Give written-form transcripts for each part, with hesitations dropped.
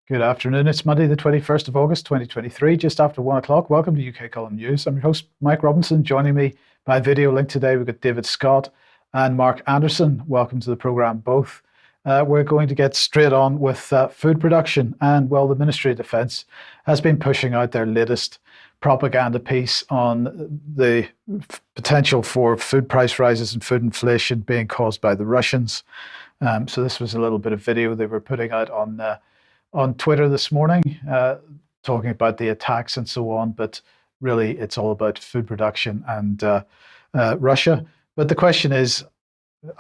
Good afternoon. It's Monday, the 21st of August, 2023, just after 1 o'clock. Welcome to UK Column News. I'm your host, Mike Robinson. Joining me by video link today, we've got David Scott and Mark Anderson. Welcome to the programme, both. We're going to get straight on with food production. And, well, the Ministry of Defence has been pushing out their latest propaganda piece on the potential for food price rises and food inflation being caused by the Russians. So this was a little bit of video they were putting out on Twitter this morning, talking about the attacks and so on, but really it's all about food production and Russia. But the question is,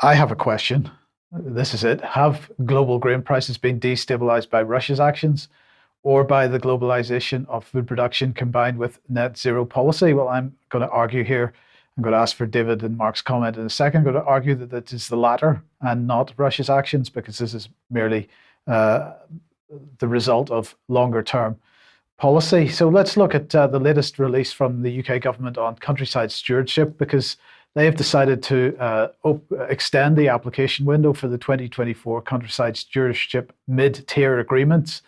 I have a question. This is it. Have global grain prices been destabilized by Russia's actions or by the globalization of food production combined with net zero policy? Well, I'm going to argue here. I'm going to ask for David and Mark's comment in a second. I'm going to argue that it is the latter and not Russia's actions, because this is merely the result of longer term policy. So let's look at the latest release from the UK government on countryside stewardship, because they have decided to extend the application window for the 2024 countryside stewardship mid-tier agreements.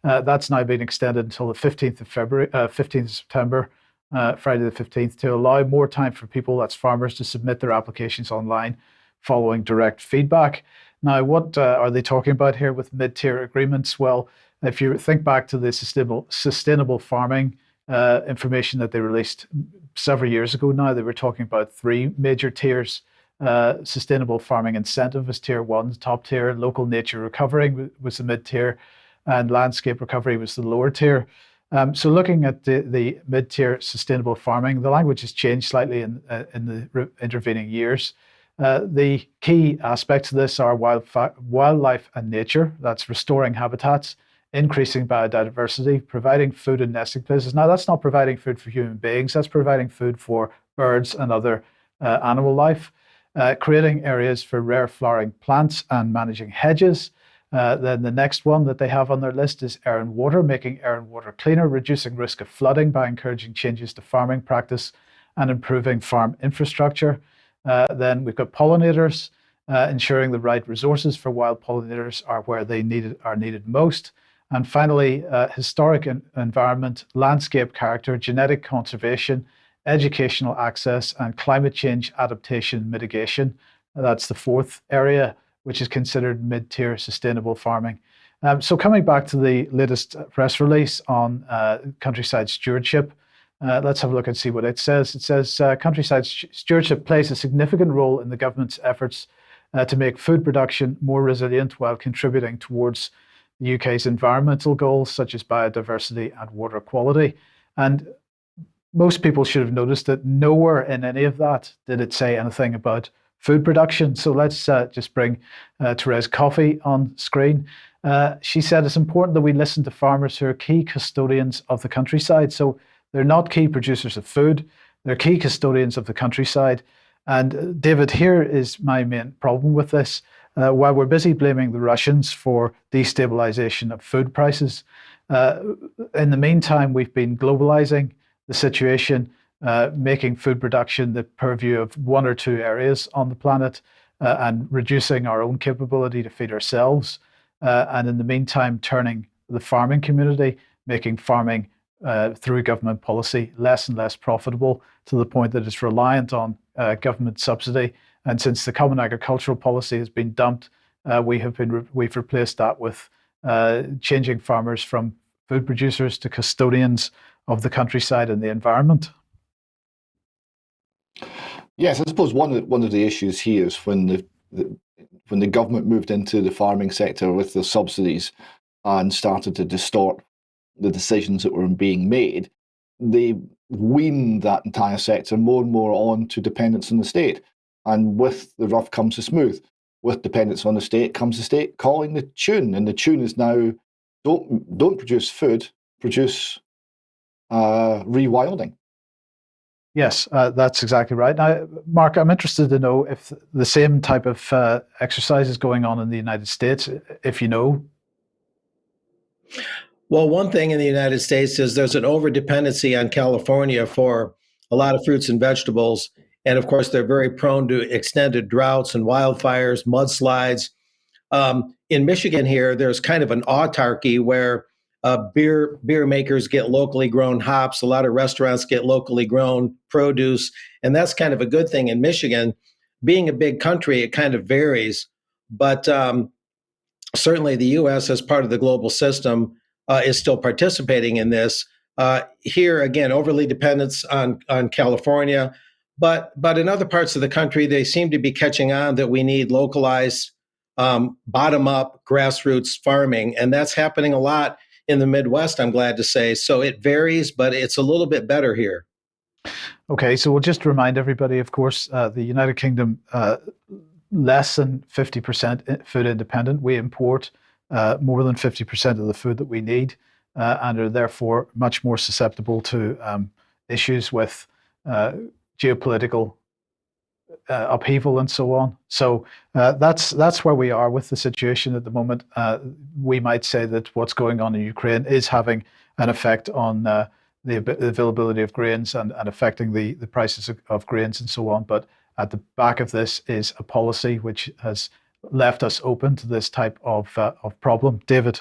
That's now been extended until the 15th of September, Friday the 15th, to allow more time for people, that's farmers, to submit their applications online following direct feedback. Now, what are they talking about here with mid-tier agreements? Well, if you think back to the sustainable farming information that they released several years ago now, they were talking about three major tiers. Sustainable farming incentive was tier one, top tier. Local nature recovery was the mid-tier, and landscape recovery was the lower tier. So looking at the mid-tier sustainable farming, the language has changed slightly in the intervening years. The key aspects of this are wildlife and nature. That's restoring habitats, increasing biodiversity, providing food in nesting places. Now, that's not providing food for human beings. That's providing food for birds and other animal life. Creating areas for rare flowering plants and managing hedges. Then the next one that they have on their list is air and water, making air and water cleaner, reducing risk of flooding by encouraging changes to farming practice and improving farm infrastructure. Then we've got pollinators, ensuring the right resources for wild pollinators are where they are needed most. And finally, historic environment, landscape character, genetic conservation, educational access, and climate change adaptation mitigation. That's the fourth area, which is considered mid-tier sustainable farming. So coming back to the latest press release on countryside stewardship, let's have a look and see what it says. It says countryside stewardship plays a significant role in the government's efforts to make food production more resilient while contributing towards the UK's environmental goals, such as biodiversity and water quality. And most people should have noticed that nowhere in any of that did it say anything about food production. So let's just bring Therese Coffey on screen. She said it's important that we listen to farmers who are key custodians of the countryside. So they're not key producers of food, they're key custodians of the countryside. And David, here is my main problem with this. While we're busy blaming the Russians for destabilization of food prices, in the meantime, we've been globalizing the situation, making food production the purview of one or two areas on the planet, and reducing our own capability to feed ourselves. And in the meantime, turning the farming community, making farming through government policy less and less profitable, to the point that it's reliant on government subsidy. And since the Common Agricultural Policy has been dumped, we've replaced that with changing farmers from food producers to custodians of the countryside and the environment. Yes, I suppose one of the issues here is when the government moved into the farming sector with the subsidies and started to distort the decisions that were being made, they weaned that entire sector more and more on to dependence on the state. And with the rough comes the smooth. With dependence on the state comes the state calling the tune, and the tune is now don't produce food, produce rewilding. Yes, that's exactly right. Now, Mark, I'm interested to know if the same type of exercise is going on in the United States, if you know. Well, one thing in the United States is there's an over-dependency on California for a lot of fruits and vegetables. And of course, they're very prone to extended droughts and wildfires, mudslides. in Michigan here, there's kind of an autarky where beer makers get locally grown hops. A lot of restaurants get locally grown produce, and that's kind of a good thing in Michigan. Being a big country, it kind of varies, but certainly the U.S. as part of the global system is still participating in this. Here again, overly dependence on California, but in other parts of the country, they seem to be catching on that we need localized, bottom up, grassroots farming, and that's happening a lot in the Midwest. I'm glad to say. So it varies, but it's a little bit better here. Okay, so we'll just remind everybody, of course, the United Kingdom, less than 50% food independent. We import more than 50% of the food that we need and are therefore much more susceptible to issues with geopolitical upheaval and so on. So that's where we are with the situation at the moment. We might say that what's going on in Ukraine is having an effect on the availability of grains and affecting the prices of grains and so on. But at the back of this is a policy which has left us open to this type of problem. David?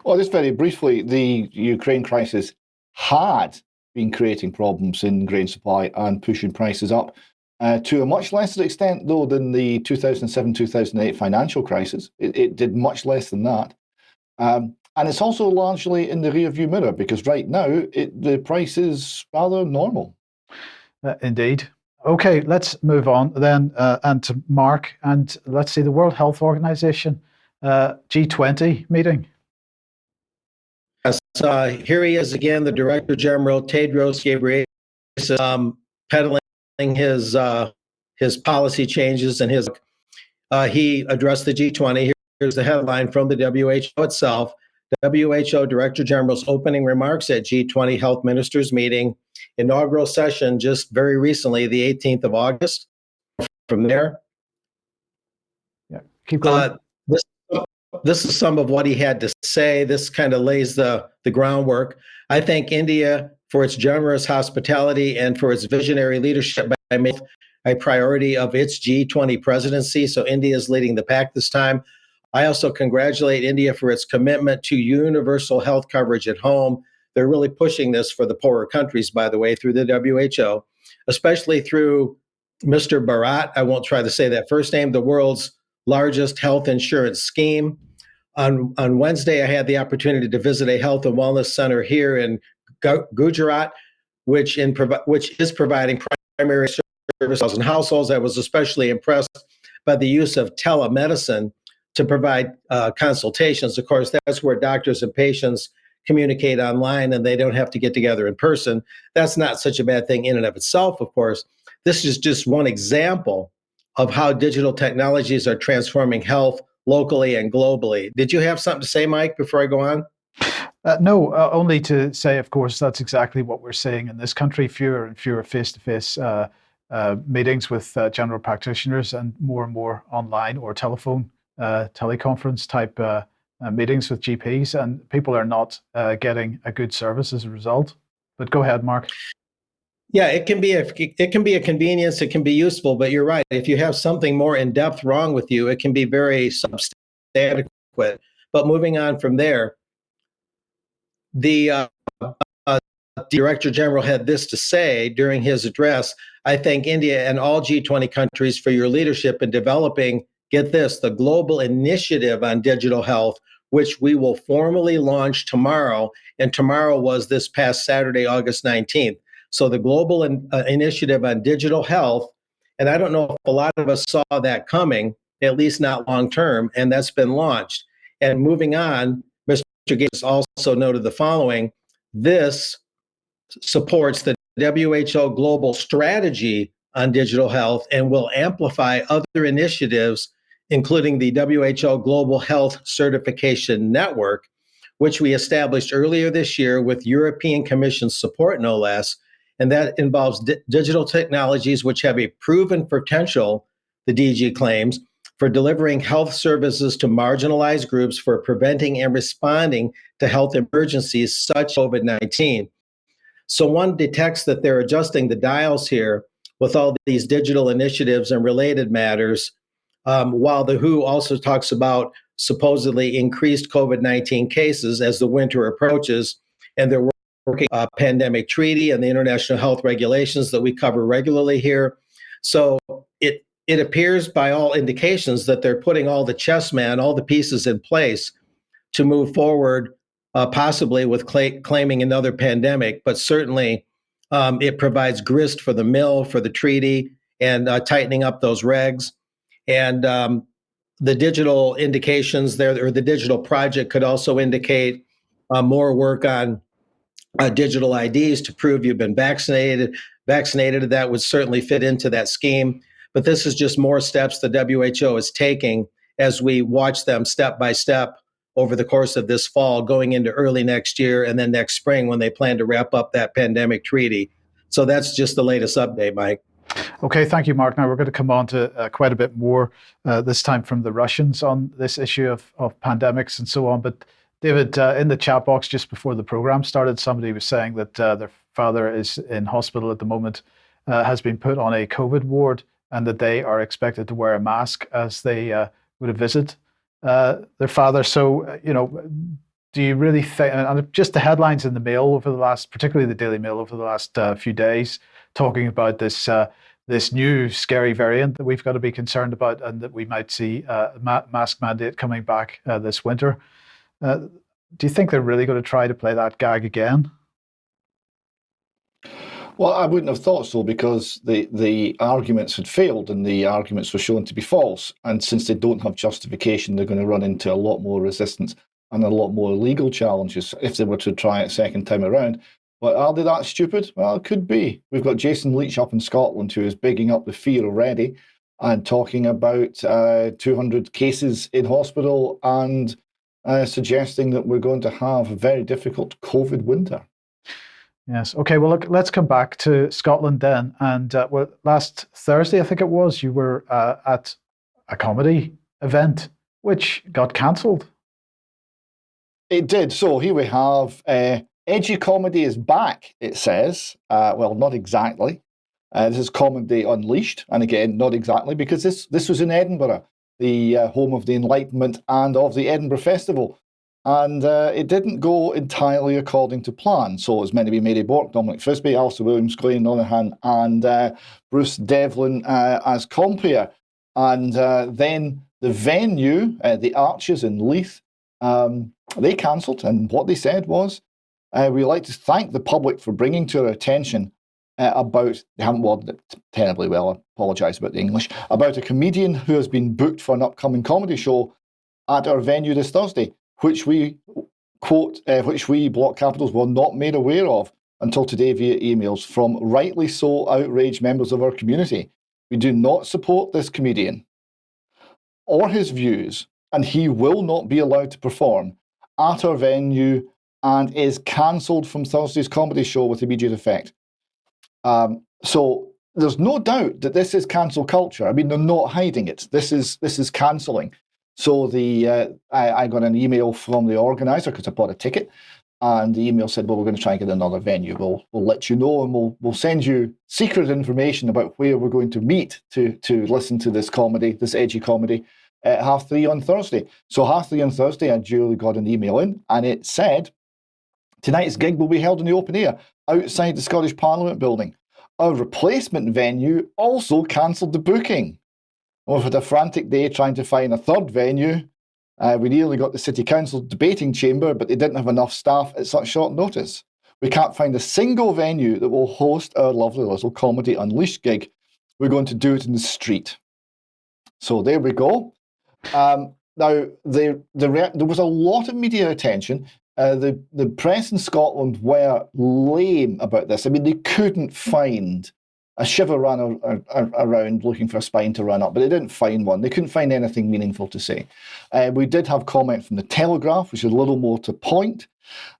Well, just very briefly, the Ukraine crisis had been creating problems in grain supply and pushing prices up to a much lesser extent, though, than the 2007-2008 financial crisis. It did much less than that. And it's also largely in the rearview mirror because right now the price is rather normal. Indeed. Okay, let's move on then and to Mark. And let's see, the World Health Organization G20 meeting. Yes, here he is again, the Director General, Tedros Ghebreyesus, peddling his policy changes and he addressed the G20. Here's the headline from the WHO itself. WHO Director General's opening remarks at G20 Health Ministers meeting, inaugural session just very recently, the 18th of August. From there, yeah, keep going. This is some of what he had to say. This kind of lays the groundwork. I thank India for its generous hospitality and for its visionary leadership by making a priority of its G20 presidency. So India is leading the pack this time. I also congratulate India for its commitment to universal health coverage at home. They're really pushing this for the poorer countries, by the way, through the WHO, especially through Mr. Bharat. I won't try to say that first name, the world's largest health insurance scheme. On Wednesday, I had the opportunity to visit a health and wellness center here in Gujarat, which is providing primary services in households. I was especially impressed by the use of telemedicine to provide consultations. Of course, that's where doctors and patients communicate online and they don't have to get together in person. That's not such a bad thing in and of itself, of course. This is just one example of how digital technologies are transforming health locally and globally. Did you have something to say, Mike, before I go on? No, only to say, of course, that's exactly what we're seeing in this country. Fewer and fewer face-to-face meetings with general practitioners and more online or teleconference type meetings with GPs, and people are not getting a good service as a result. But go ahead, Mark. Yeah, it can be a convenience. It can be useful, but you're right. If you have something more in depth wrong with you, it can be very substantive. But moving on from there, the Director General had this to say during his address. I thank India and all G20 countries for your leadership in developing, get this, the global initiative on digital health, which we will formally launch tomorrow. And tomorrow was this past Saturday, August 19th. So the global initiative on digital health, and I don't know if a lot of us saw that coming, at least not long term, and that's been launched. And moving on, Mr. Gates also noted the following: this supports the WHO global strategy on digital health and will amplify other initiatives, including the WHO Global Health Certification Network, which we established earlier this year with European Commission support, no less. And that involves digital technologies which have a proven potential, the DG claims, for delivering health services to marginalized groups, for preventing and responding to health emergencies such as COVID-19. So one detects that they're adjusting the dials here with all these digital initiatives and related matters. while the WHO also talks about supposedly increased COVID-19 cases as the winter approaches, and they're working pandemic treaty and the international health regulations that we cover regularly here. So it appears by all indications that they're putting all the chess man, all the pieces in place to move forward, possibly with claiming another pandemic, but certainly it provides grist for the mill for the treaty and tightening up those regs. And the digital indications there, or the digital project, could also indicate more work on digital IDs to prove you've been vaccinated. That would certainly fit into that scheme. But this is just more steps the WHO is taking as we watch them step by step over the course of this fall, going into early next year, and then next spring when they plan to wrap up that pandemic treaty. So that's just the latest update, Mike. Okay, thank you, Mark. Now we're going to come on to quite a bit more this time from the Russians on this issue of pandemics and so on. But David, in the chat box just before the program started, somebody was saying that their father is in hospital at the moment, has been put on a COVID ward, and that they are expected to wear a mask as they would visit their father. So, do you really think, and just the headlines in the Mail over the last, particularly the Daily Mail over the last few days, talking about this new scary variant that we've got to be concerned about, and that we might see a mask mandate coming back this winter. Do you think they're really going to try to play that gag again? Well, I wouldn't have thought so, because the arguments had failed and the arguments were shown to be false. And since they don't have justification, they're going to run into a lot more resistance and a lot more legal challenges if they were to try it a second time around. But are they that stupid? Well, it could be. We've got Jason Leach up in Scotland, who is bigging up the fear already and talking about 200 cases in hospital and suggesting that we're going to have a very difficult COVID winter. Yes. Okay. Well, look, let's come back to Scotland then. And last Thursday, I think it was, you were at a comedy event which got cancelled. It did. So here we have edgy comedy is back, it says. Well, not exactly. This is Comedy Unleashed. And again, not exactly, because this was in Edinburgh, the home of the Enlightenment and of the Edinburgh Festival. And it didn't go entirely according to plan. So it was meant to be Mary Bork, Dominic Frisby, Alistair Williams-Gray, Nonahan, and Bruce Devlin as compere. And then the venue, the Arches in Leith, they cancelled. And what they said was, we'd like to thank the public for bringing to our attention about, they haven't worded it terribly well, I apologise about the English, about a comedian who has been booked for an upcoming comedy show at our venue this Thursday, which we, quote, which we, block capitals, were not made aware of until today via emails from rightly so outraged members of our community. We do not support this comedian or his views, and he will not be allowed to perform at our venue and is cancelled from Thursday's comedy show with immediate effect. So there's no doubt that this is cancel culture. I mean, they're not hiding it. This is cancelling. So I got an email from the organizer because I bought a ticket, and the email said, well, we're going to try and get another venue. We'll let you know, and we'll send you secret information about where we're going to meet to listen to this comedy, this edgy comedy, at 3:30 on Thursday. So 3:30 on Thursday, I duly got an email in, and it said, tonight's gig will be held in the open air outside the Scottish Parliament building. Our replacement venue also cancelled the booking. We've had a frantic day trying to find a third venue. We nearly got the City Council debating chamber, but they didn't have enough staff at such short notice. We can't find a single venue that will host our lovely little Comedy Unleashed gig. We're going to do it in the street. So there we go. Now, there was a lot of media attention. The press in Scotland were lame about this. I mean, they couldn't find a shiver ran around looking for a spine to run up, but they didn't find one. They couldn't find anything meaningful to say. We did have comment from the Telegraph, which is a little more to point.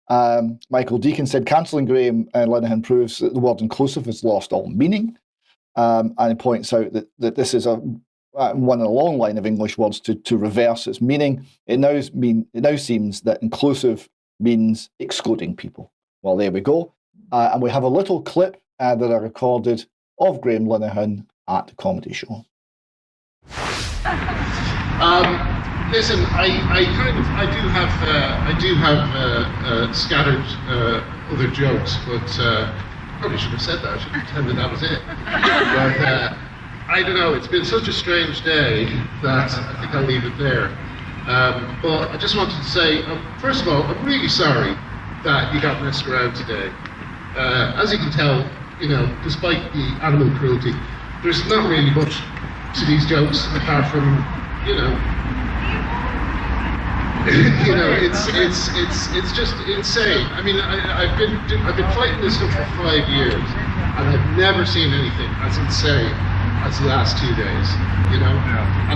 Michael Deacon said, cancelling Graham Linehan proves that the word inclusive has lost all meaning. And he points out that this is one in a long line of English words to reverse its meaning. It now seems that inclusive means excluding people. Well, there we go. And we have a little clip that I recorded of Graham Linehan at the comedy show. Listen, I do have scattered other jokes, but probably should have said that. I should have pretended that was it. But I don't know. It's been such a strange day that I think I'll leave it there. But I just wanted to say, first of all, I'm really sorry that you got messed around today. As you can tell, despite the animal cruelty, there's not really much to these jokes apart from, it's just insane. I mean, I've been fighting this stuff for 5 years, and I've never seen anything as insane as the last 2 days. And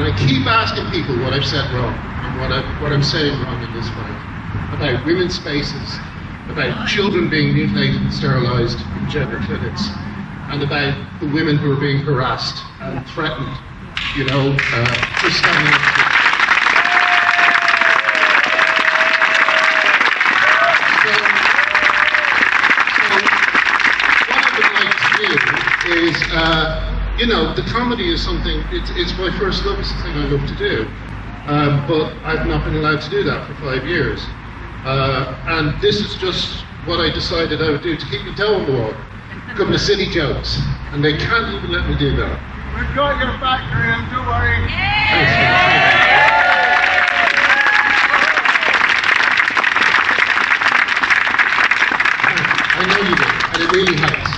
I keep asking people what I've said wrong and what I'm saying wrong in this fight about women's spaces, about children being mutilated and sterilised in gender clinics, and about the women who are being harassed and threatened, for standing up. Is, the comedy is something, it's my first love, it's something I love to do. But I've not been allowed to do that for 5 years. And this is just what I decided I would do to keep me dough on the wall. A couple of silly jokes. And they can't even let me do that. We've got your back, Graham, don't worry. I know you did, and it really helps.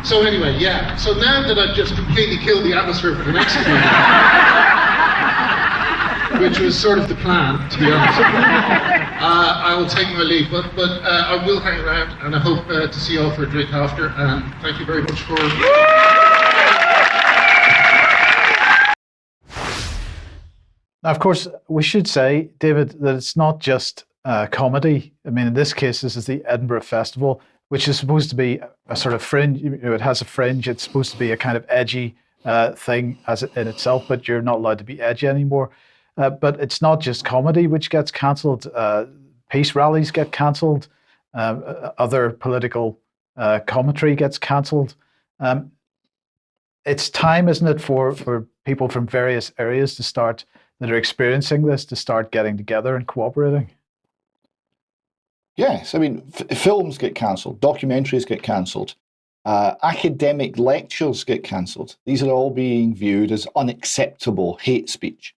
So anyway, yeah. So now that I've just completely killed the atmosphere for the next community, which was sort of the plan, to be honest, I will take my leave. But I will hang around, and I hope to see you all for a drink after. And thank you very much for. Now, of course, we should say, David, that it's not just comedy. I mean, in this case, this is the Edinburgh Festival, which is supposed to be a sort of fringe. It has a fringe. It's supposed to be a kind of edgy thing in itself, but you're not allowed to be edgy anymore. But it's not just comedy which gets cancelled. Peace rallies get cancelled. Other political commentary gets cancelled. It's time, isn't it, for people from various areas that are experiencing this to start getting together and cooperating? Yes, I mean, films get cancelled, documentaries get cancelled, academic lectures get cancelled. These are all being viewed as unacceptable hate speech.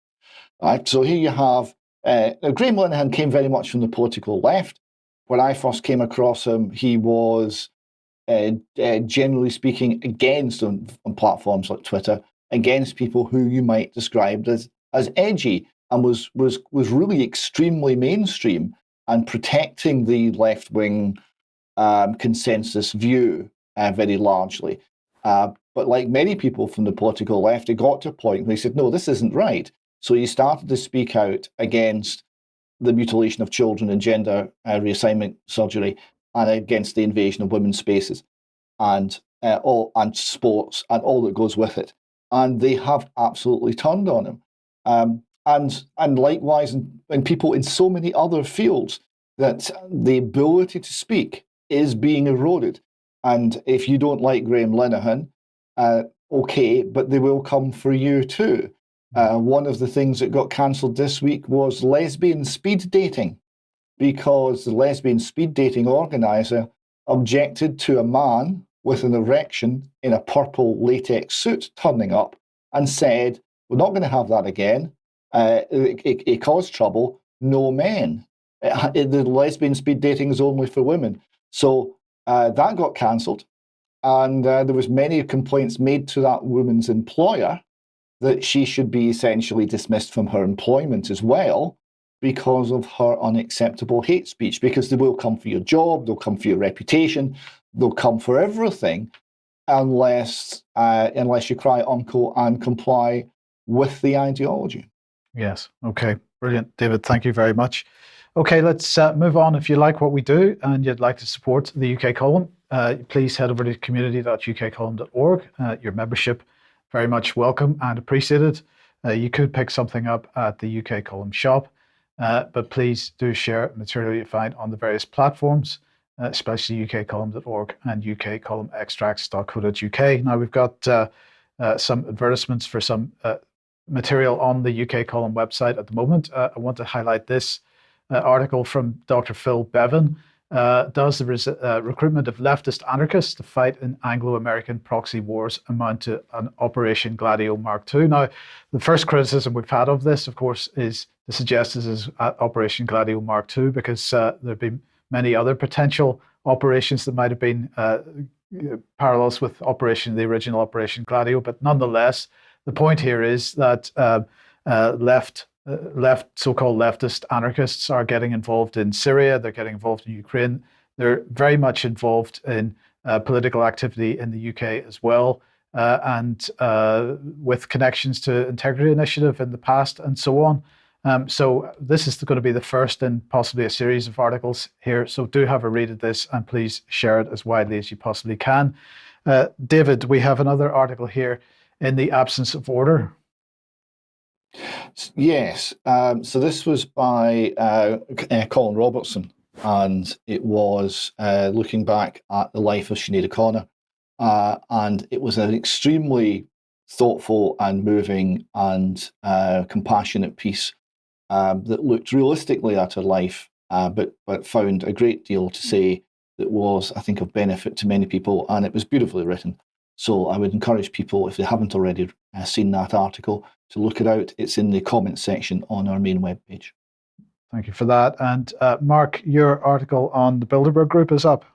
Right? So here you have, Graham Linehan came very much from the political left. When I first came across him, he was, generally speaking, against, on platforms like Twitter, against people who you might describe as edgy, and was really extremely mainstream and protecting the left-wing consensus view very largely. But like many people from the political left, it got to a point where he said, no, this isn't right. So he started to speak out against the mutilation of children and gender reassignment surgery, and against the invasion of women's spaces and sports and all that goes with it. And they have absolutely turned on him. And likewise, in people in so many other fields, that the ability to speak is being eroded. And if you don't like Graham Linehan, okay, but they will come for you too. One of the things that got cancelled this week was lesbian speed dating, because the lesbian speed dating organizer objected to a man with an erection in a purple latex suit turning up and said, we're not going to have that again. It caused trouble. No men. The lesbian speed dating is only for women. So that got cancelled. And there was many complaints made to that woman's employer that she should be essentially dismissed from her employment as well because of her unacceptable hate speech, because they will come for your job, they'll come for your reputation, they'll come for everything unless you cry uncle and comply with the ideology. Yes. Okay. Brilliant. David, thank you very much. Okay, let's move on. If you like what we do and you'd like to support the UK Column, please head over to community.ukcolumn.org. Your membership, very much welcome and appreciated. You could pick something up at the UK Column shop, but please do share material you find on the various platforms, especially ukcolumn.org and ukcolumnextracts.co.uk. Now, we've got some advertisements for some material on the UK Column website at the moment. I want to highlight this article from Dr. Phil Bevan. Does the recruitment of leftist anarchists to fight in Anglo-American proxy wars amount to an Operation Gladio Mark II? Now, the first criticism we've had of this, of course, is to suggest this is Operation Gladio Mark II, because there have been many other potential operations that might have been parallels with the original Operation Gladio. But nonetheless, the point here is that so-called leftist anarchists are getting involved in Syria. They're getting involved in Ukraine. They're very much involved in political activity in the UK as well, and with connections to Integrity Initiative in the past and so on. So this is going to be the first in possibly a series of articles here. So do have a read of this, and please share it as widely as you possibly can. David, we have another article here, In the Absence of Order. Yes. So this was by Colin Robertson, and it was looking back at the life of Sinead O'Connor. And it was an extremely thoughtful and moving and compassionate piece that looked realistically at her life, but found a great deal to say that was, I think, of benefit to many people, and it was beautifully written. So I would encourage people, if they haven't already seen that article, to look it out. It's in the comments section on our main webpage. Thank you for that. And Mark, your article on the Bilderberg Group is up.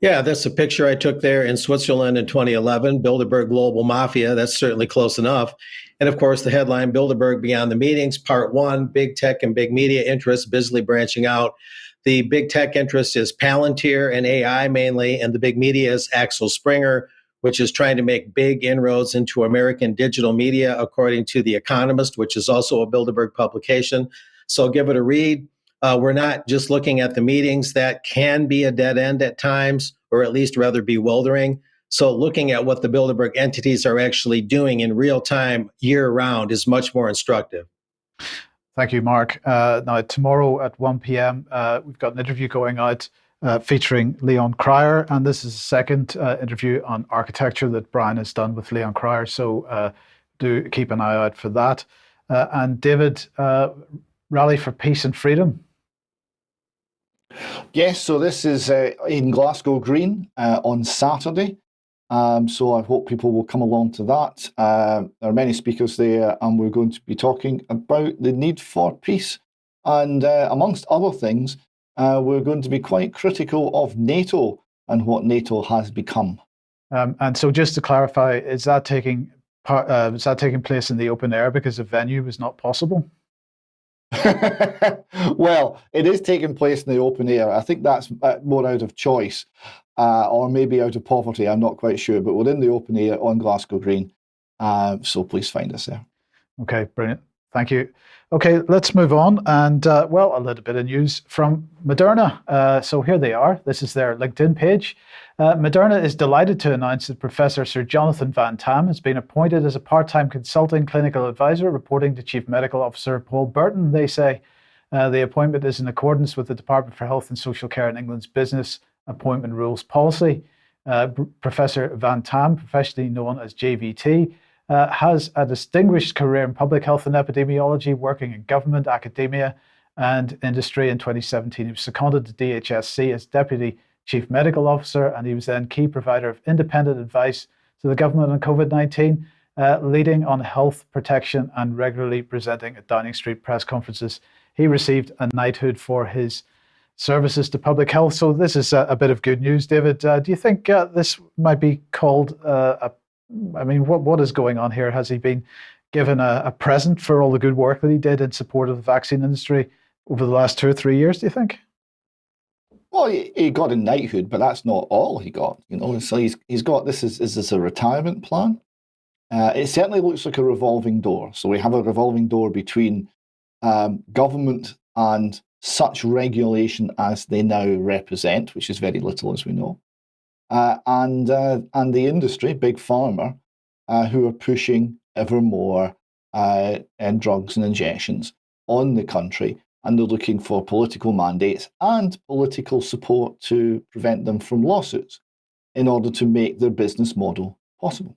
Yeah, that's a picture I took there in Switzerland in 2011, Bilderberg Global Mafia. That's certainly close enough. And of course, the headline, Bilderberg Beyond the Meetings, Part 1, Big Tech and Big Media Interests busily branching out. The big tech interest is Palantir and AI mainly, and the big media is Axel Springer, which is trying to make big inroads into American digital media, according to The Economist, which is also a Bilderberg publication. So give it a read. We're not just looking at the meetings. That can be a dead end at times, or at least rather bewildering. So looking at what the Bilderberg entities are actually doing in real time, year round, is much more instructive. Thank you, Mark. Now, tomorrow at 1 p.m., we've got an interview going out featuring Leon Cryer, and this is the second interview on architecture that Brian has done with Leon Cryer, so do keep an eye out for that. And David, Rally for Peace and Freedom. Yes, so this is in Glasgow Green on Saturday. So I hope people will come along to that. There are many speakers there, and we're going to be talking about the need for peace. And amongst other things, we're going to be quite critical of NATO and what NATO has become. And so just to clarify, is that taking place in the open air because the venue was not possible? Well, it is taking place in the open air. I think that's more out of choice, or maybe out of poverty. I'm not quite sure, but we're in the open air on Glasgow Green. So please find us there. Okay, brilliant. Thank you. Okay, let's move on. And well, a little bit of news from Moderna. So here they are. This is their LinkedIn page. Moderna is delighted to announce that Professor Sir Jonathan Van Tam has been appointed as a part-time consulting clinical advisor, reporting to Chief Medical Officer Paul Burton. They say the appointment is in accordance with the Department for Health and Social Care in England's business appointment rules policy. Professor Van Tam, professionally known as JVT, has a distinguished career in public health and epidemiology, working in government, academia, and industry. In 2017, he was seconded to DHSC as Deputy Chief Medical Officer, and he was then key provider of independent advice to the government on COVID-19, leading on health protection and regularly presenting at Downing Street press conferences. He received a knighthood for his services to public health. So this is a bit of good news. David, do you think this might be called what is going on here? Has he been given a present for all the good work that he did in support of the vaccine industry over the last 2 or 3 years, do you think? Well, he got a knighthood, but that's not all he got. So he's got this. Is this a retirement plan? It certainly looks like a revolving door. So we have a revolving door between government and such regulation as they now represent, which is very little, as we know, and the industry, big pharma, who are pushing ever more drugs and injections on the country. And they're looking for political mandates and political support to prevent them from lawsuits in order to make their business model possible.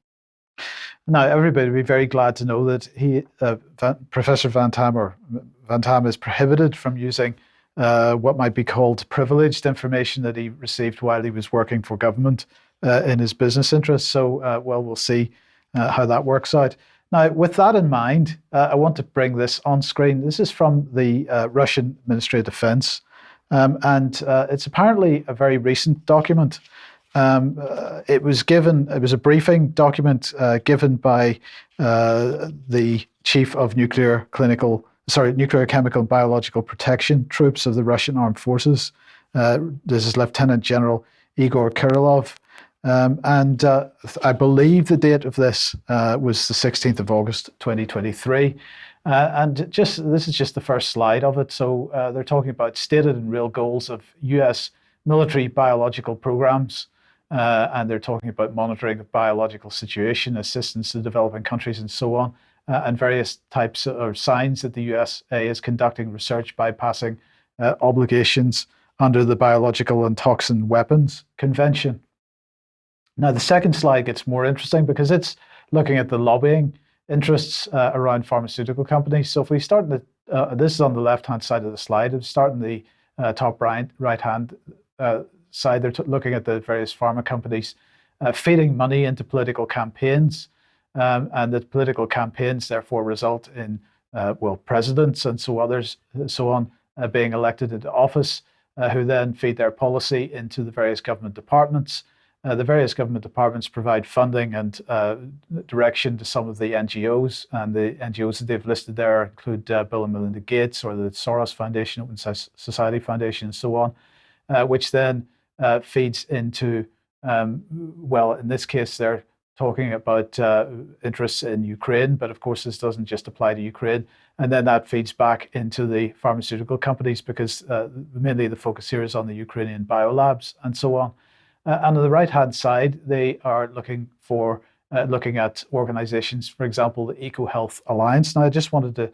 Now, everybody would be very glad to know that Professor Van Tam is prohibited from using what might be called privileged information that he received while he was working for government in his business interests. So, we'll see how that works out. Now, with that in mind, I want to bring this on screen. This is from the Russian Ministry of Defense, and it's apparently a very recent document. It was a briefing document given by the chief of nuclear, chemical, and biological protection troops of the Russian Armed Forces. This is Lieutenant General Igor Kirillov. And I believe the date of this was the 16th of August, 2023. And this is just the first slide of it. So they're talking about stated and real goals of US military biological programs. And they're talking about monitoring of biological situation, assistance to developing countries, and so on, and various types or signs that the USA is conducting research bypassing obligations under the Biological and Toxin Weapons Convention. Now, the second slide gets more interesting because it's looking at the lobbying interests around pharmaceutical companies. So if we start in this is on the left-hand side of the slide. If we start in the top right-hand side, they're looking at the various pharma companies feeding money into political campaigns, and the political campaigns therefore result in presidents and so on being elected into office, who then feed their policy into the various government departments. The various government departments provide funding and direction to some of the NGOs, and the NGOs that they've listed there include Bill and Melinda Gates or the Soros Foundation, Open Society Foundation, and so on, which then feeds into, in this case, they're talking about interests in Ukraine, but of course this doesn't just apply to Ukraine. And then that feeds back into the pharmaceutical companies because mainly the focus here is on the Ukrainian biolabs and so on. And on the right-hand side, they are looking at organizations, for example, the EcoHealth Alliance. Now, I just wanted to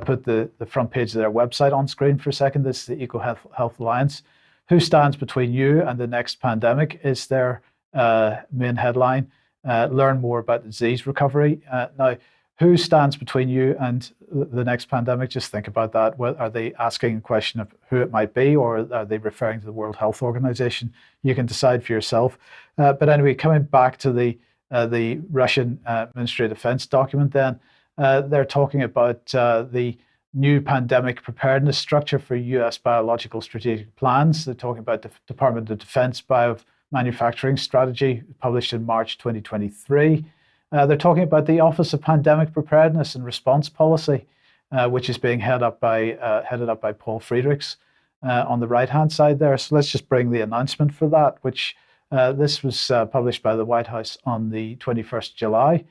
put the front page of their website on screen for a second. This is the EcoHealth Alliance. Who stands between you and the next pandemic is their main headline. Learn more about disease recovery. Now, who stands between you and the next pandemic? Just think about that. Are they asking a question of who it might be, or are they referring to the World Health Organization? You can decide for yourself. But anyway, coming back to the Russian Ministry of Defense document, then they're talking about the new pandemic preparedness structure for U.S. biological strategic plans. They're talking about the Department of Defense biomanufacturing strategy published in March 2023. They're talking about the Office of Pandemic Preparedness and Response Policy, which is being headed up by Paul Friedrichs on the right-hand side there. So let's just bring the announcement for that, which this was published by the White House on the 21st July.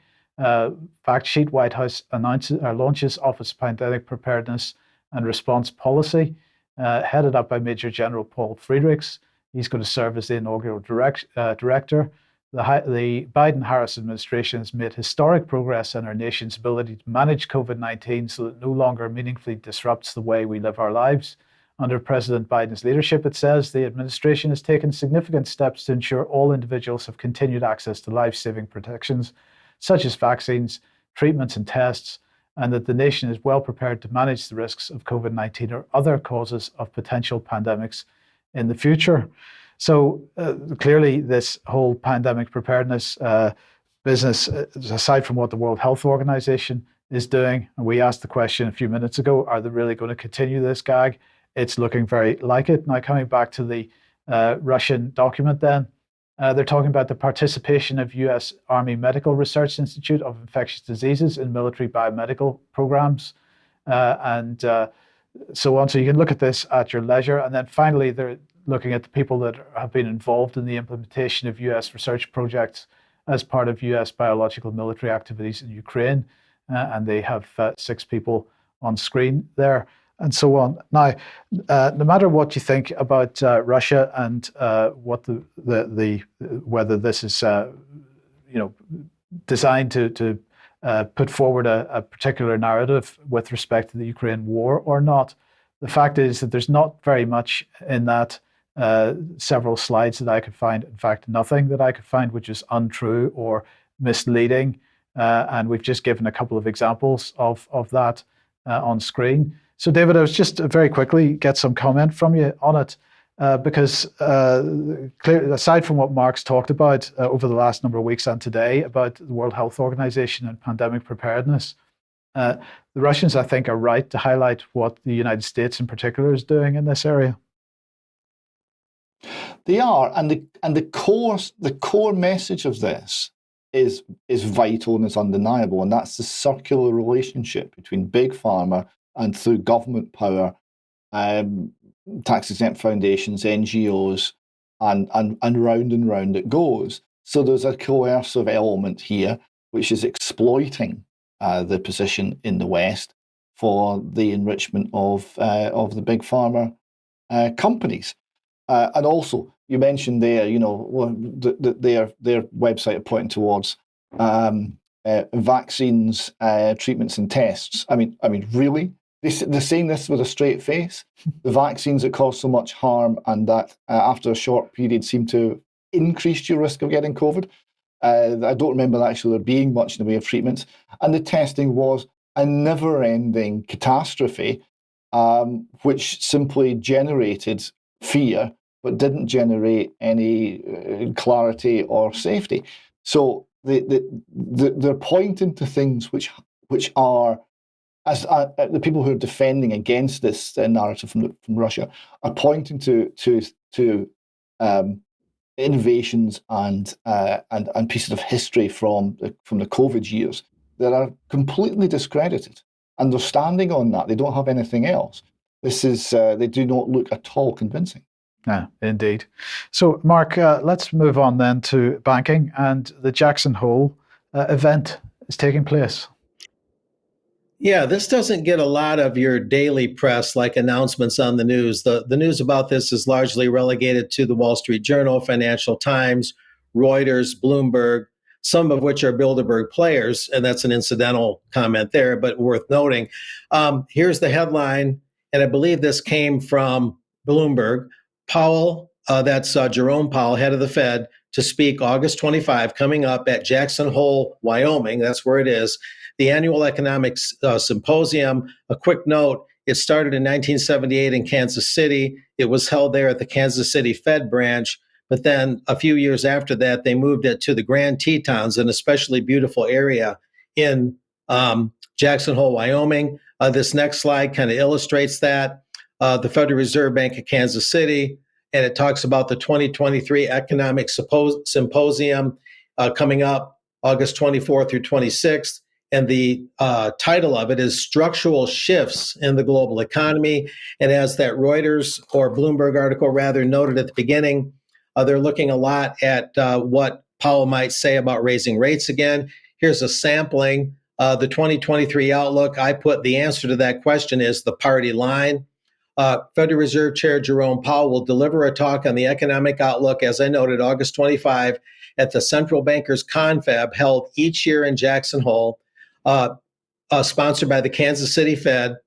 Fact sheet: White House launches Office of Pandemic Preparedness and Response Policy, headed up by Major General Paul Friedrichs. He's going to serve as the inaugural director. The Biden-Harris administration has made historic progress in our nation's ability to manage COVID-19 so that it no longer meaningfully disrupts the way we live our lives. Under President Biden's leadership, it says, the administration has taken significant steps to ensure all individuals have continued access to life-saving protections, such as vaccines, treatments, and tests, and that the nation is well prepared to manage the risks of COVID-19 or other causes of potential pandemics in the future. So clearly, this whole pandemic preparedness business, aside from what the World Health Organization is doing, and we asked the question a few minutes ago, are they really going to continue this gag? It's looking very like it. Now, coming back to the Russian document then, they're talking about the participation of U.S. Army Medical Research Institute of Infectious Diseases in military biomedical programs and so on. So you can look at this at your leisure. And then finally, they're looking at the people that have been involved in the implementation of U.S. research projects as part of U.S. biological military activities in Ukraine. And they have 6 people on screen there and so on. Now, no matter what you think about Russia and what whether this is designed to put forward a particular narrative with respect to the Ukraine war or not, the fact is that there's not very much in that several slides that I could find. In fact, nothing that I could find which is untrue or misleading and we've just given a couple of examples of that on screen. So, David, I was just very quickly get some comment from you on it, because aside from what Mark's talked about over the last number of weeks and today about the World Health Organization and pandemic preparedness, the Russians, I think, are right to highlight what the United States in particular is doing in this area. They are, and the core message of this is vital and is undeniable, and that's the circular relationship between big pharma and through government power, tax-exempt foundations, NGOs, and round it goes. So there's a coercive element here, which is exploiting the position in the West for the enrichment of the big pharma companies. And also, you mentioned there, their website pointing towards vaccines, treatments, and tests. I mean, really? They're saying this with a straight face. The vaccines that cause so much harm and that after a short period seem to increase your risk of getting COVID. I don't remember actually there being much in the way of treatments. And the testing was a never-ending catastrophe, which simply generated fear, but didn't generate any clarity or safety. So they're pointing to things which are, as the people who are defending against this narrative from Russia are pointing to innovations and pieces of history from the COVID years that are completely discredited, and they're standing on that. They don't have anything else. This is they do not look at all convincing. Yeah, indeed. So, Mark, let's move on then to banking, and the Jackson Hole event is taking place. Yeah, this doesn't get a lot of your daily press like announcements on the news. The news about this is largely relegated to the Wall Street Journal, Financial Times, Reuters, Bloomberg, some of which are Bilderberg players, and that's an incidental comment there, but worth noting. Here's the headline, and I believe this came from Bloomberg. Powell, that's Jerome Powell, head of the Fed, to speak August 25, coming up at Jackson Hole, Wyoming. That's where it is. The annual economics symposium. A quick note, it started in 1978 in Kansas City. It was held there at the Kansas City Fed branch. But then a few years after that, they moved it to the Grand Tetons, an especially beautiful area in Jackson Hole, Wyoming. This next slide kind of illustrates that. The Federal Reserve Bank of Kansas City, and it talks about the 2023 Economic Symposium coming up August 24th through 26th. And the title of it is Structural Shifts in the Global Economy. And as that Reuters or Bloomberg article rather noted at the beginning, they're looking a lot at what Powell might say about raising rates again. Here's a sampling. The 2023 outlook, I put the answer to that question is the party line. Federal Reserve Chair Jerome Powell will deliver a talk on the economic outlook, as I noted, August 25 at the Central Bankers Confab held each year in Jackson Hole, sponsored by the Kansas City Fed.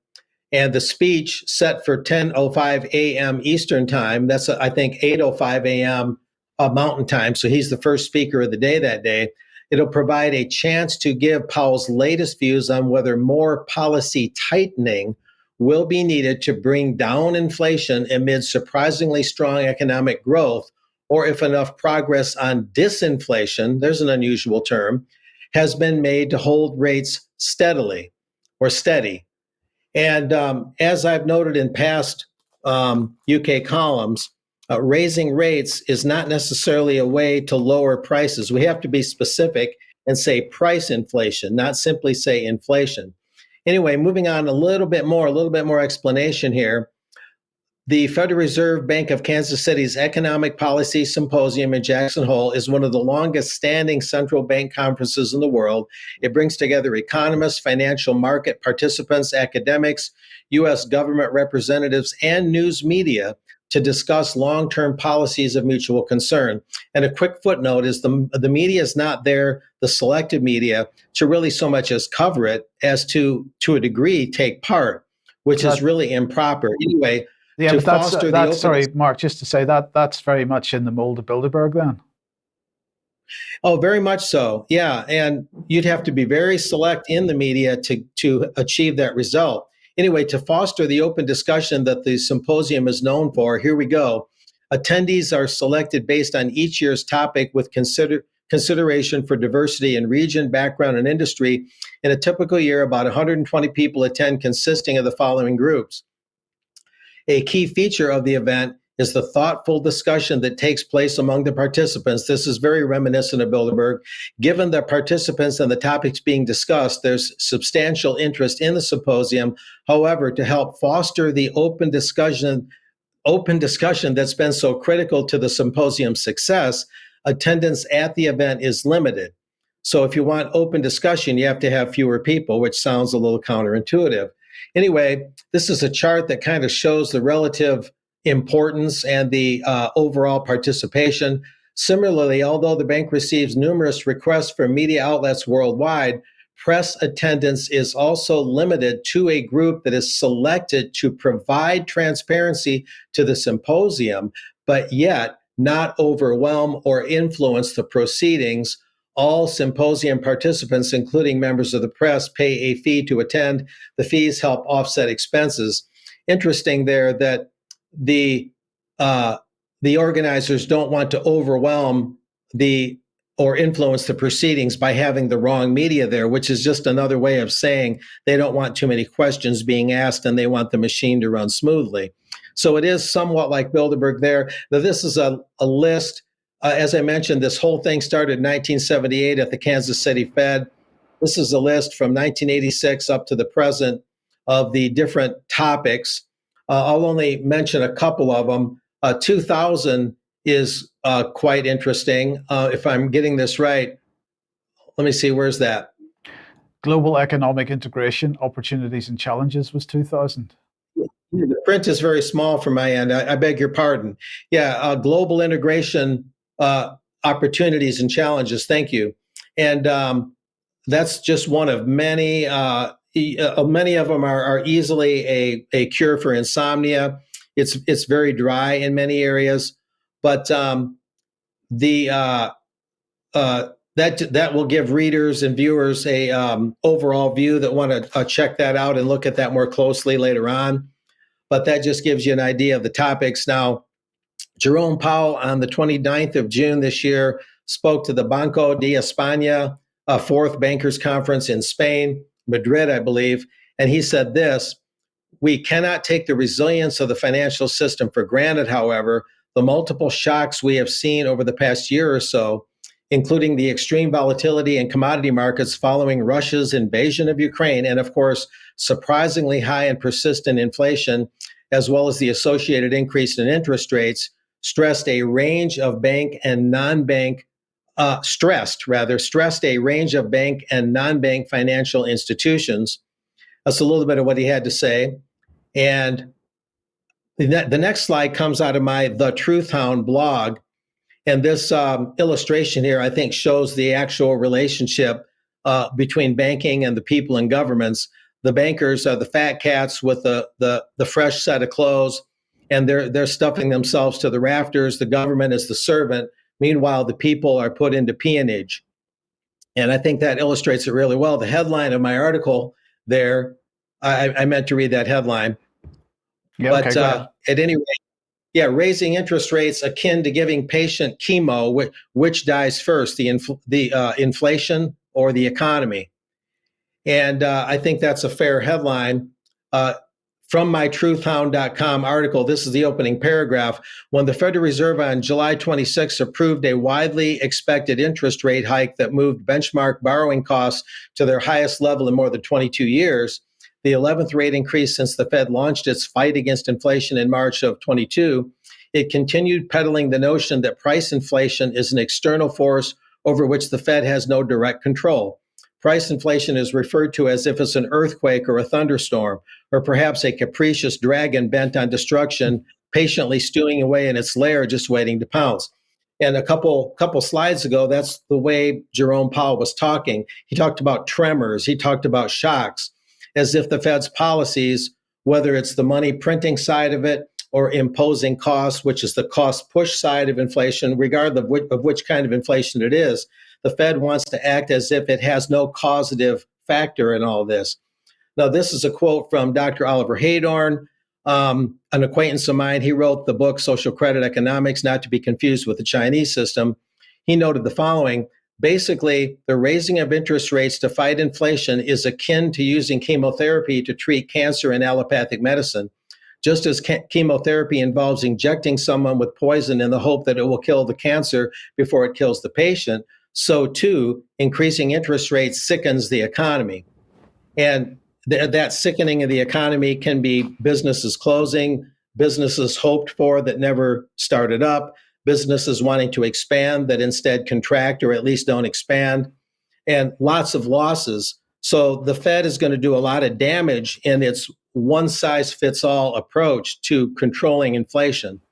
And the speech set for 10:05 a.m. Eastern Time. That's, I think, 8:05 a.m. Mountain Time. So he's the first speaker of the day that day. It'll provide a chance to give Powell's latest views on whether more policy tightening will be needed to bring down inflation amid surprisingly strong economic growth, or if enough progress on disinflation, there's an unusual term, has been made to hold rates steadily or steady. And as I've noted in past UK columns, raising rates is not necessarily a way to lower prices. We have to be specific and say price inflation, not simply say inflation. Anyway, moving on a little bit more explanation here. The Federal Reserve Bank of Kansas City's Economic Policy Symposium in Jackson Hole is one of the longest standing central bank conferences in the world. It brings together economists, financial market participants, academics, U.S. government representatives, and news media to discuss long-term policies of mutual concern. And a quick footnote is the media is not there, the selected media, to really so much as cover it as to a degree, take part, which is really improper. Anyway, yeah, but that's sorry, Mark, just to say that's very much in the mold of Bilderberg then. Oh, very much so. Yeah. And you'd have to be very select in the media to achieve that result. Anyway, to foster the open discussion that the symposium is known for, here we go. Attendees are selected based on each year's topic with consideration for diversity in region, background, and industry. In a typical year, about 120 people attend, consisting of the following groups. A key feature of the event is the thoughtful discussion that takes place among the participants. This is very reminiscent of Bilderberg. Given the participants and the topics being discussed, there's substantial interest in the symposium. However, to help foster the open discussion that's been so critical to the symposium's success, attendance at the event is limited. So if you want open discussion, you have to have fewer people, which sounds a little counterintuitive. Anyway, this is a chart that kind of shows the relative importance and the overall participation. Similarly, although the bank receives numerous requests from media outlets worldwide, press attendance is also limited to a group that is selected to provide transparency to the symposium, but yet not overwhelm or influence the proceedings. All symposium participants, including members of the press, pay a fee to attend. The fees help offset expenses. Interesting there that the organizers don't want to overwhelm or influence the proceedings by having the wrong media there, which is just another way of saying they don't want too many questions being asked and they want the machine to run smoothly. So it is somewhat like Bilderberg there. Now, this is a list. As I mentioned, this whole thing started in 1978 at the Kansas City Fed. This is a list from 1986 up to the present of the different topics. I'll only mention a couple of them. 2000 is quite interesting. If I'm getting this right, let me see, where's that? Global economic integration, opportunities and challenges was 2000. The print is very small from my end. I beg your pardon. Yeah, global integration, opportunities and challenges. Thank you. And that's just one of many. Many of them are easily a cure for insomnia. It's very dry in many areas, but that will give readers and viewers a overall view that want to check that out and look at that more closely later on. But that just gives you an idea of the topics. Now, Jerome Powell on the 29th of June this year spoke to the Banco de España, fourth bankers conference in Spain, Madrid, I believe. And he said this: we cannot take the resilience of the financial system for granted, however. The multiple shocks we have seen over the past year or so, including the extreme volatility in commodity markets following Russia's invasion of Ukraine, and of course, surprisingly high and persistent inflation, as well as the associated increase in interest rates, stressed a range of bank and non-bank stressed a range of bank and non-bank financial institutions. That's a little bit of what he had to say. And the next slide comes out of my The Truth Hound blog. And this illustration here, I think, shows the actual relationship between banking and the people and governments. The bankers are the fat cats with the fresh set of clothes, and they're stuffing themselves to the rafters. The government is the servant. Meanwhile, the people are put into peonage. And I think that illustrates it really well. The headline of my article there, I meant to read that headline. Yeah, but okay, at any rate, yeah, raising interest rates akin to giving patient chemo, which dies first, the inflation or the economy? And I think that's a fair headline. From my truthhound.com article, this is the opening paragraph. When the Federal Reserve on July 26 approved a widely expected interest rate hike that moved benchmark borrowing costs to their highest level in more than 22 years, the 11th rate increase since the Fed launched its fight against inflation in March of 22, it continued peddling the notion that price inflation is an external force over which the Fed has no direct control. Price inflation is referred to as if it's an earthquake or a thunderstorm, or perhaps a capricious dragon bent on destruction, patiently stewing away in its lair, just waiting to pounce. And a couple slides ago, that's the way Jerome Powell was talking. He talked about tremors. He talked about shocks, as if the Fed's policies, whether it's the money printing side of it or imposing costs, which is the cost push side of inflation, regardless of which kind of inflation it is. The Fed wants to act as if it has no causative factor in all this. Now, this is a quote from Dr. Oliver Haydorn, an acquaintance of mine. He wrote the book Social Credit Economics, not to be confused with the Chinese system. He noted the following: basically, the raising of interest rates to fight inflation is akin to using chemotherapy to treat cancer in allopathic medicine. Just as chemotherapy involves injecting someone with poison in the hope that it will kill the cancer before it kills the patient, so too, increasing interest rates sickens the economy. And that sickening of the economy can be businesses closing, businesses hoped for that never started up, businesses wanting to expand that instead contract or at least don't expand, and lots of losses. So the Fed is going to do a lot of damage in its one-size-fits-all approach to controlling inflation.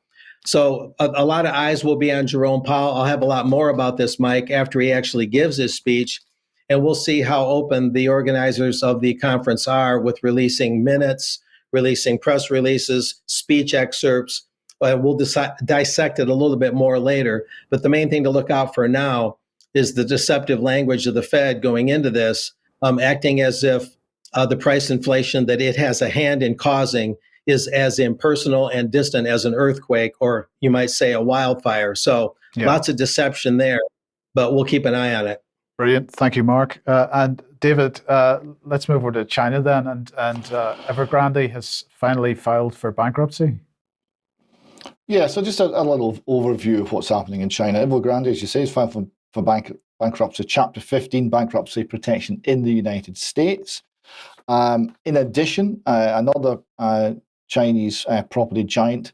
So a lot of eyes will be on Jerome Powell. I'll have a lot more about this, Mike, after he actually gives his speech. And we'll see how open the organizers of the conference are with releasing minutes, releasing press releases, speech excerpts. We'll dissect it a little bit more later. But the main thing to look out for now is the deceptive language of the Fed going into this, acting as if the price inflation that it has a hand in causing is as impersonal and distant as an earthquake, or you might say a wildfire. So lots of deception there, but we'll keep an eye on it. Brilliant. Thank you, Mark. And David, let's move over to China then. And Evergrande has finally filed for bankruptcy. Yeah, so just a little overview of what's happening in China. Evergrande, as you say, is filed for bankruptcy, Chapter 15 bankruptcy protection in the United States. In addition, another Chinese property giant,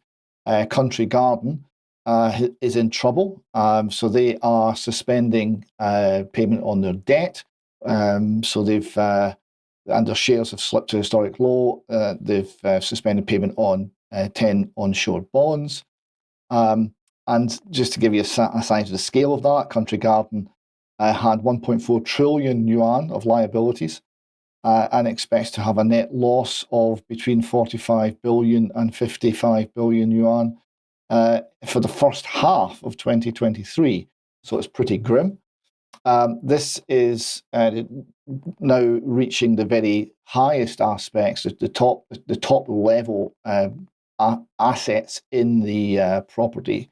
Country Garden, is in trouble. So they are suspending payment on their debt. So they've, and their shares have slipped to historic low. They've suspended payment on 10 onshore bonds. And just to give you a size of the scale of that, Country Garden had 1.4 trillion yuan of liabilities and expects to have a net loss of between 45 billion and 55 billion yuan for the first half of 2023. So it's pretty grim. This is now reaching the very highest aspects, the top level assets in the property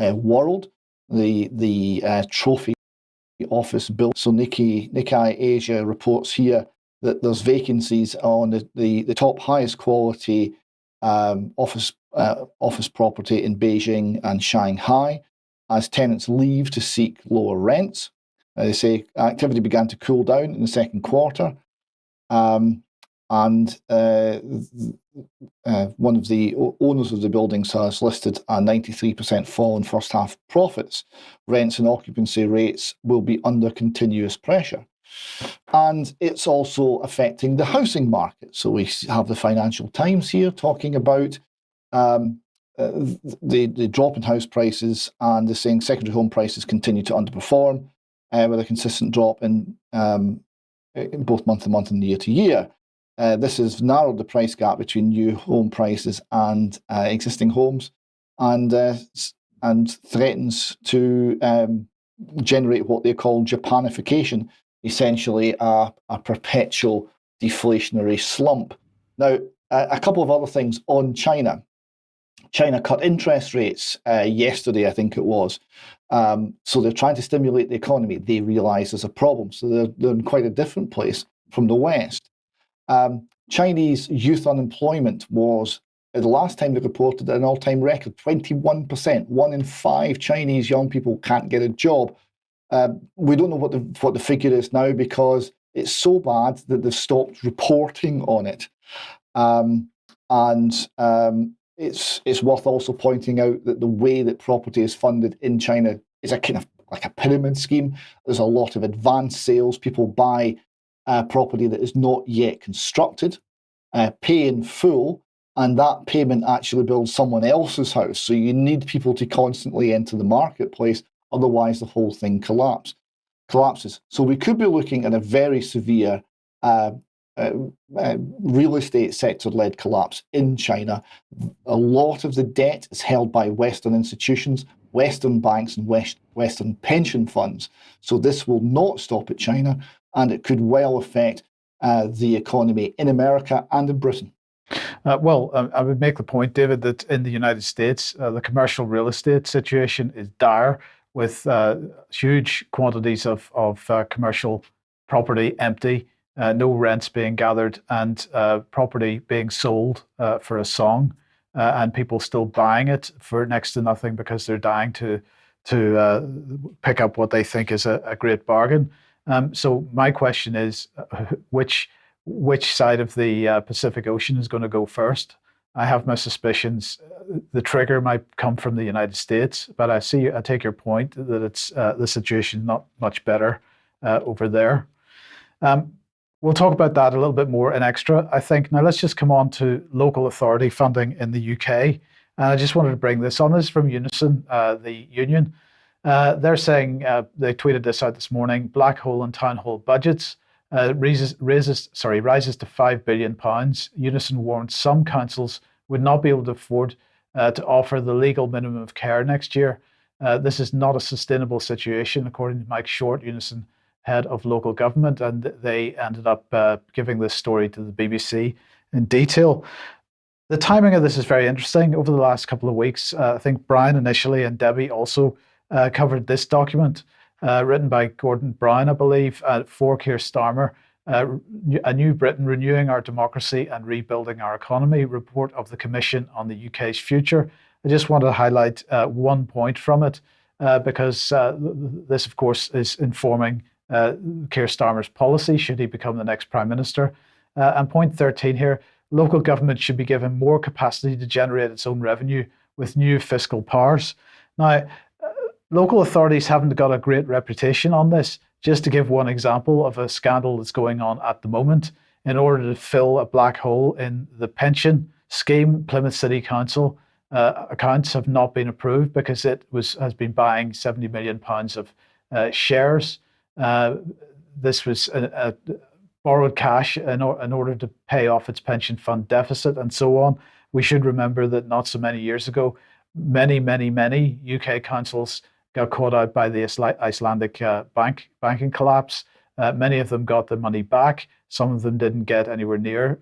world. The trophy office built. So Nikkei Asia reports here that there's vacancies on the top highest quality office property in Beijing and Shanghai as tenants leave to seek lower rents. They say activity began to cool down in the second quarter. And one of the owners of the buildings has listed a 93% fall in first half profits. Rents and occupancy rates will be under continuous pressure. And it's also affecting the housing market. So we have the Financial Times here talking about the drop in house prices, and they're saying secondary home prices continue to underperform with a consistent drop in both month to month and year to year. This has narrowed the price gap between new home prices and existing homes, and threatens to generate what they call Japanification, essentially a perpetual deflationary slump. Now, a couple of other things on China. China cut interest rates yesterday, I think it was. So they're trying to stimulate the economy. They realize there's a problem. So they're in quite a different place from the West. Chinese youth unemployment was, the last time they reported, an all-time record, 21%. 1 in 5 Chinese young people can't get a job. We don't know what the figure is now because it's so bad that they've stopped reporting on it. It's worth also pointing out that the way that property is funded in China is a kind of like a pyramid scheme. There's a lot of advanced sales. People buy property that is not yet constructed, pay in full, and that payment actually builds someone else's house. So you need people to constantly enter the marketplace, otherwise the whole thing collapses. So we could be looking at a very severe real estate sector-led collapse in China. A lot of the debt is held by Western institutions, Western banks, and Western pension funds. So this will not stop at China, and it could well affect the economy in America and in Britain. I would make the point, David, that in the United States, the commercial real estate situation is dire, with huge quantities of commercial property empty, no rents being gathered, and property being sold for a song, and people still buying it for next to nothing because they're dying to pick up what they think is a great bargain. So my question is, which side of the Pacific Ocean is going to go first? I have my suspicions. The trigger might come from the United States, but I take your point that it's the situation not much better over there. We'll talk about that a little bit more in extra, I think. Now let's just come on to local authority funding in the UK. And I just wanted to bring this on. This is from Unison, the union. They're saying, they tweeted this out this morning, black hole and town hall budgets rises to £5 billion. Unison warns some councils would not be able to afford to offer the legal minimum of care next year. This is not a sustainable situation, according to Mike Short, Unison head of local government, and they ended up giving this story to the BBC in detail. The timing of this is very interesting. Over the last couple of weeks, I think Brian initially and Debbie also covered this document written by Gordon Brown, I believe, for Keir Starmer, A New Britain, Renewing Our Democracy and Rebuilding Our Economy, report of the Commission on the UK's Future. I just want to highlight one point from it because this, of course, is informing Keir Starmer's policy should he become the next Prime Minister. And point 13 here, local government should be given more capacity to generate its own revenue with new fiscal powers. Now, local authorities haven't got a great reputation on this. Just to give one example of a scandal that's going on at the moment, in order to fill a black hole in the pension scheme, Plymouth City Council accounts have not been approved because it has been buying £70 million of shares. This was borrowed cash in order to pay off its pension fund deficit and so on. We should remember that not so many years ago, many UK councils got caught out by the Icelandic banking collapse. Many of them got their money back. Some of them didn't get anywhere near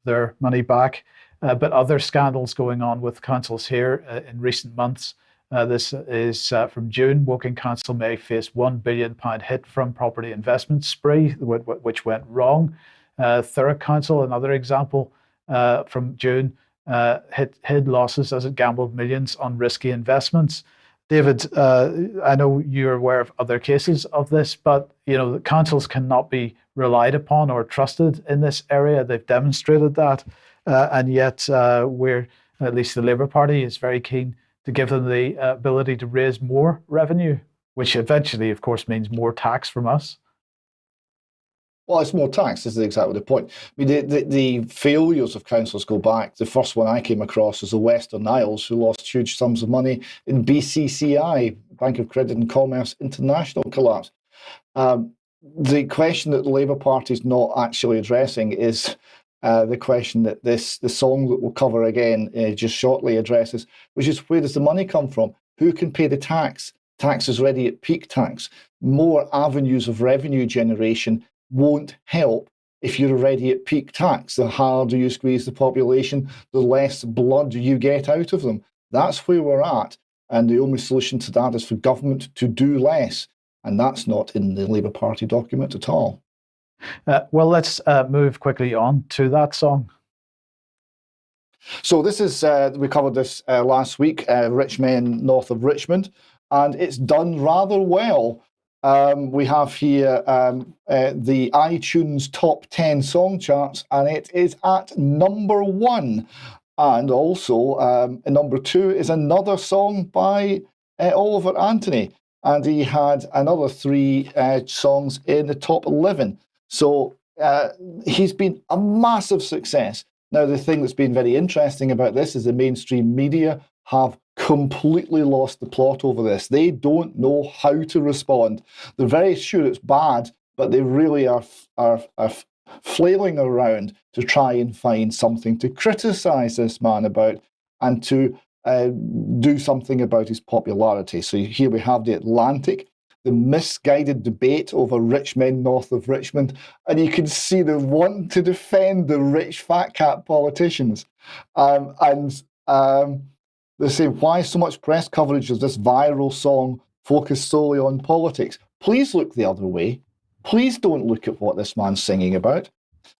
their money back. But other scandals going on with councils here in recent months. This is from June. Woking Council may face £1 billion hit from property investment spree, which went wrong. Thurrock Council, another example from June, hid losses as it gambled millions on risky investments. David, I know you're aware of other cases of this, but the councils cannot be relied upon or trusted in this area. They've demonstrated that, and yet at least the Labour Party is very keen to give them the ability to raise more revenue, which eventually, of course, means more tax from us. Well, it's more tax, this is exactly the point. I mean, the failures of councils go back. The first one I came across was the Western Isles, who lost huge sums of money in BCCI, Bank of Credit and Commerce International collapse. The question that the Labour Party is not actually addressing is the question that the song that we'll cover again just shortly addresses, which is, where does the money come from? Who can pay the tax? Tax is already at peak tax. More avenues of revenue generation won't help if you're already at peak tax. The harder you squeeze the population, the less blood you get out of them. That's where we're at. And the only solution to that is for government to do less. And that's not in the Labour Party document at all. Well, let's move quickly on to that song. So this is, we covered this last week, Rich Men North of Richmond, and it's done rather well. We have here the iTunes top 10 song charts, and it is at number 1. And also, number 2 is another song by Oliver Anthony, and he had another 3 songs in the top 11. So he's been a massive success. Now, the thing that's been very interesting about this is the mainstream media have completely lost the plot over this. They don't know how to respond. They're very sure it's bad, but they really are flailing around to try and find something to criticise this man about and to do something about his popularity. So here we have the Atlantic, the misguided debate over rich men north of Richmond, and you can see the want to defend the rich fat cat politicians. They say, why so much press coverage of this viral song focused solely on politics? Please look the other way. Please don't look at what this man's singing about.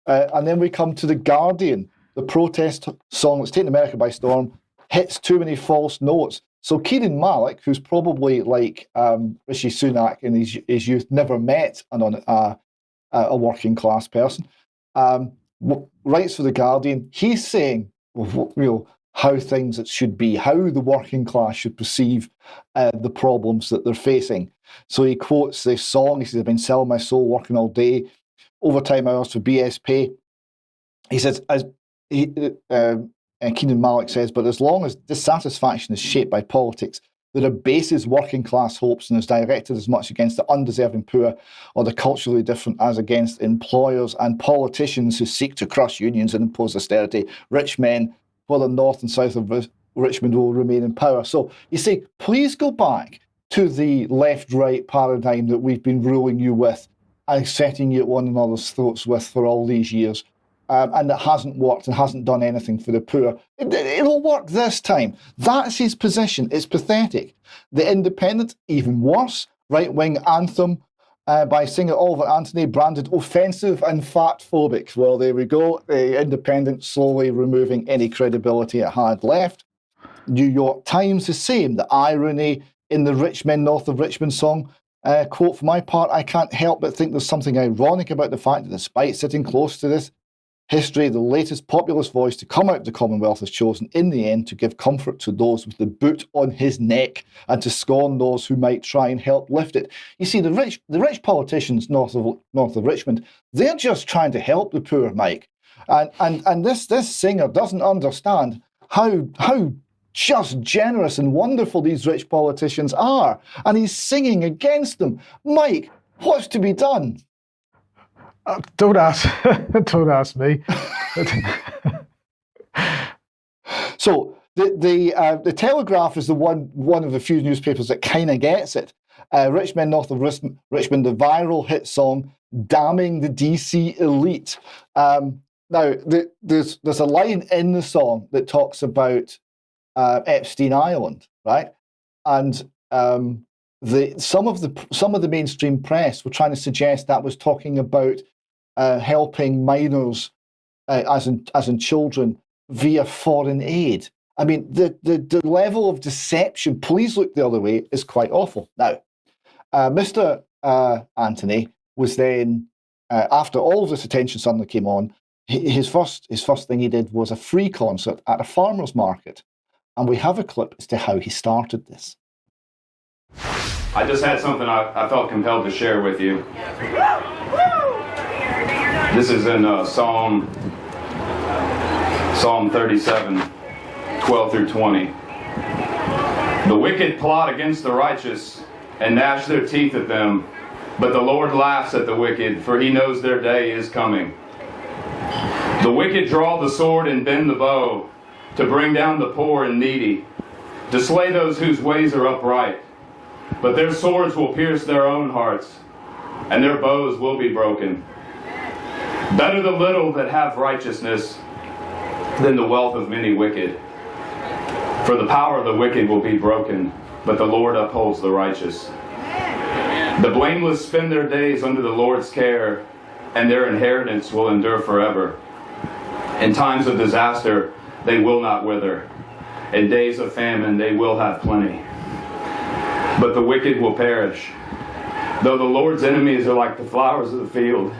And then we come to The Guardian. The protest song that's taken America by storm hits too many false notes. So Keenan Malik, who's probably like Rishi Sunak in his youth, never met a working class person, writes for The Guardian. He's saying, how things it should be, how the working class should perceive the problems that they're facing. So he quotes this song. He says, I've been selling my soul, working all day, overtime hours for BSP. He says, and Keenan Malik says, but as long as dissatisfaction is shaped by politics that abases working class hopes and is directed as much against the undeserving poor or the culturally different as against employers and politicians who seek to crush unions and impose austerity, rich men, whether north and south of Richmond, will remain in power. So you say, please go back to the left-right paradigm that we've been ruling you with and setting you at one another's throats with for all these years. And it hasn't worked and hasn't done anything for the poor. It'll work this time. That's his position. It's pathetic. The Independent, even worse, right-wing anthem by singer Oliver Anthony, branded offensive and fat-phobic. Well, there we go. The Independent slowly removing any credibility it had left. New York Times, the same. The irony in the Rich Men North of Richmond song. Quote, for my part, I can't help but think there's something ironic about the fact that despite sitting close to this history, the latest populist voice to come out of the Commonwealth has chosen in the end to give comfort to those with the boot on his neck and to scorn those who might try and help lift it. You see, the rich politicians north of Richmond, they're just trying to help the poor, Mike. And this singer doesn't understand how just generous and wonderful these rich politicians are. And he's singing against them. Mike, what's to be done? Don't ask me. So the Telegraph is the one of the few newspapers that kind of gets it. Rich Men North of Richmond, the viral hit song damning the DC elite. Now there's a line in the song that talks about Epstein Island, right? And some of the mainstream press were trying to suggest that was talking about helping minors, as in children, via foreign aid. I mean, the level of deception, please look the other way, is quite awful. Now, Mr. Anthony was then, after all of this attention suddenly came on, his first thing he did was a free concert at a farmer's market. And we have a clip as to how he started this. I just had something I felt compelled to share with you. This is in Psalm 37, 12 through 20. The wicked plot against the righteous and gnash their teeth at them, but the Lord laughs at the wicked, for he knows their day is coming. The wicked draw the sword and bend the bow, to bring down the poor and needy, to slay those whose ways are upright. But their swords will pierce their own hearts, and their bows will be broken. Better the little that have righteousness than the wealth of many wicked. For the power of the wicked will be broken, but the Lord upholds the righteous. The blameless spend their days under the Lord's care, and their inheritance will endure forever. In times of disaster, they will not wither. In days of famine, they will have plenty. But the wicked will perish. Though the Lord's enemies are like the flowers of the field,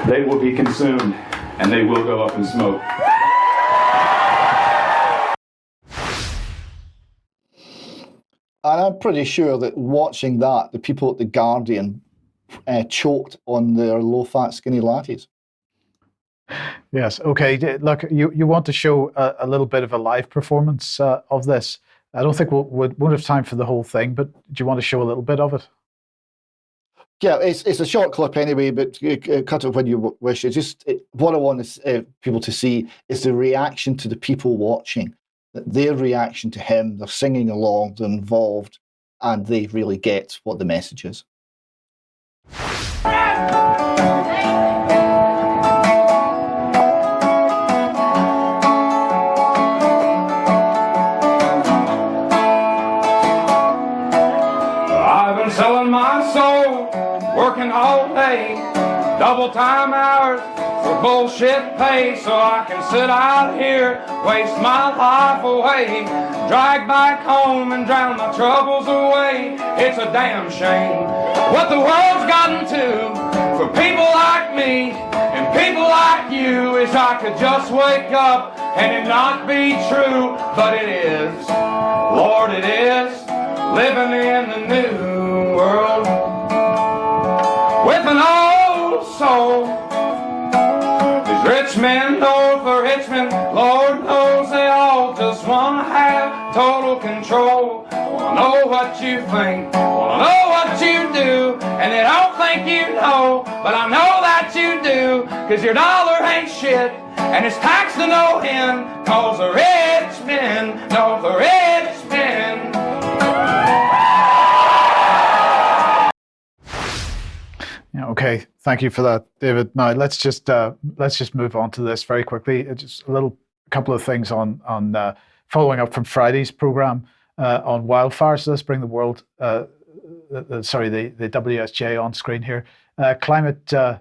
they will be consumed, and they will go up in smoke. And I'm pretty sure that watching that, the people at The Guardian choked on their low-fat, skinny lattes. Yes. Okay. Look, you want to show a little bit of a live performance of this. I don't think we won't have time for the whole thing, but do you want to show a little bit of it? Yeah, it's a short clip anyway, but cut it when you wish. It's just what I want people to see is the reaction to the people watching, their reaction to him. They're singing along, they're involved, and they really get what the message is. I've been selling my soul, working all day, double time hours for bullshit pay, so I can sit out here, waste my life away, drag back home and drown my troubles away. It's a damn shame what the world's gotten to for people like me and people like you. Wish I could just wake up and it not be true, but it is, Lord it is, living in the new world with an old soul. These rich men know for Richmond, Lord knows they all just want to have total control. Wanna know what you think, wanna know what you do, and they don't think you know, but I know that you do, cause your dollar ain't shit, and it's taxed to no end, cause the rich men know the rich men. Okay, thank you for that, David. Now let's just move on to this very quickly. Just a couple of things on following up from Friday's program on wildfires. So let's bring the WSJ on screen here.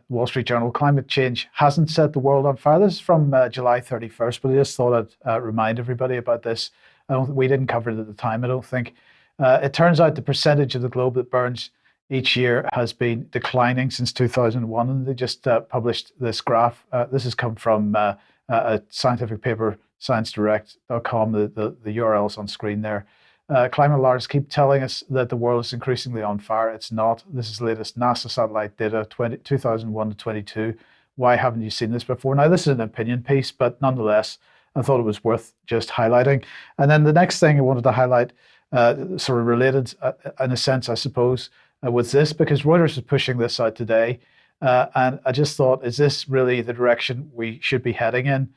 Wall Street Journal, climate change hasn't set the world on fire. This is from July 31st, but I just thought I'd remind everybody about this. We didn't cover it at the time, I don't think. It turns out the percentage of the globe that burns each year has been declining since 2001, and they just published this graph. This has come from a scientific paper, ScienceDirect.com. The URL's on screen there. Climate alarmists keep telling us that the world is increasingly on fire. It's not. This is the latest NASA satellite data, 2001 to 22. Why haven't you seen this before? Now, this is an opinion piece, but nonetheless, I thought it was worth just highlighting. And then the next thing I wanted to highlight, sort of related in a sense, I suppose, with this, because Reuters is pushing this out today, and I just thought, is this really the direction we should be heading in?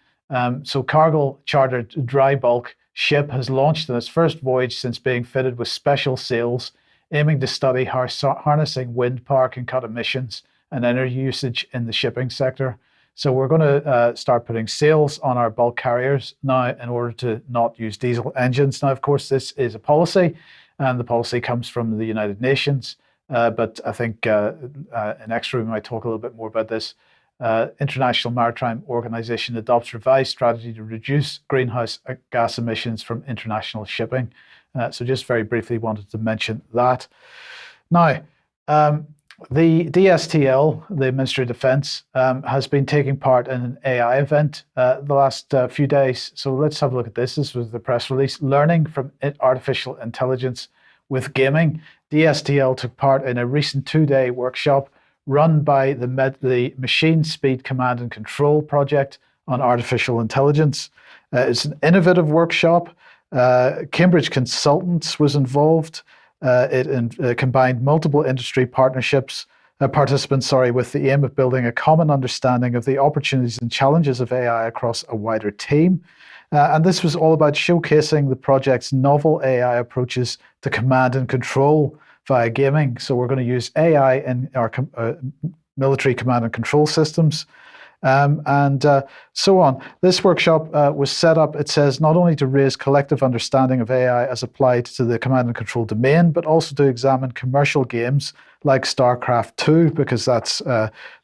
So Cargill chartered dry bulk ship has launched on its first voyage since being fitted with special sails, aiming to study how harnessing wind power can cut emissions and energy usage in the shipping sector. So we're going to start putting sails on our bulk carriers now in order to not use diesel engines. Now, of course, this is a policy, and the policy comes from the United Nations. But I think in extra we might talk a little bit more about this. International Maritime Organization adopts revised strategy to reduce greenhouse gas emissions from international shipping. So just very briefly wanted to mention that. Now, the DSTL, the Ministry of Defence, has been taking part in an AI event the last few days. So let's have a look at this. This was the press release. Learning from artificial intelligence with gaming. DSTL took part in a recent 2-day workshop run by the Machine Speed Command and Control project on artificial intelligence. It's an innovative workshop. Cambridge Consultants was involved. It combined multiple industry participants, with the aim of building a common understanding of the opportunities and challenges of AI across a wider team. And this was all about showcasing the project's novel AI approaches to command and control via gaming. So we're going to use AI in our military command and control systems, and so on. This workshop was set up, it says, not only to raise collective understanding of AI as applied to the command and control domain, but also to examine commercial games like StarCraft 2, because that's